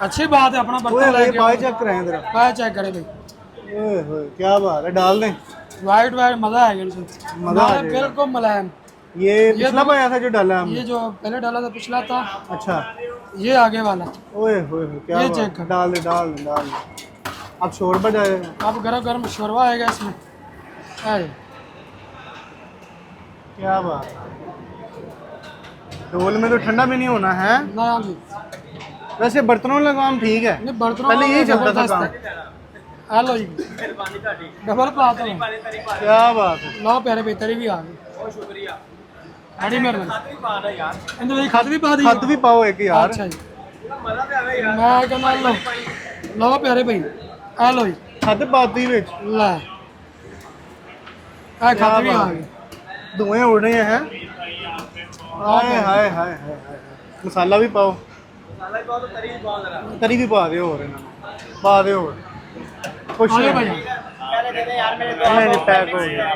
अच्छी बात है, अपना बर्तन ओए लेके पाए चेक कराएं जरा। पाए चेक करे भाई, ओए होए क्या बात है, डाल दें। वाइट वाइट मजा आएगा इनसे, मजा आ जाएगा। बिल्कुल मुलायम। ये पिछला तो- पाया था जो डाला हमने? ये जो पहले डाला था पिछला था, अच्छा। ये आगे वाला। ओए होए क्या ये बात चेक है। कर, डाल दे डाल दे डाल दे। अब शोरबा जाएगा। अब गरम गरम शोरबा आएगा इसमें। अरे क्या बात है। ढोल में तो ठंडा भी नहीं होना है। ना जी, वैसे बर्तनों वाला काम ठीक है, नहीं बर्तनों पहले यही वाला चलता था जबरदस्त काम। है। हेलो जी, डबल प्लाट है। क्या बात है। लो प्यारे बेहतरी भी आ गई, शुक्रिया, बड़ी मेहरबानी। इनके लिए खत भी पा दी, खत भी पाओ एक यार। अच्छा जी, मैं कहना लो लो प्यारे भाई, हेलो जी, खत पाती विच। ला खत भी आ गई। धुएं उड़ रहे हैं। हाय हाय हाय हाय हाय। मसाला भी पाओ, तरी भी पा दियो, और इन्होंने पा दियो और खुश आगे हैं। भाई, नहीं पैक हो गया।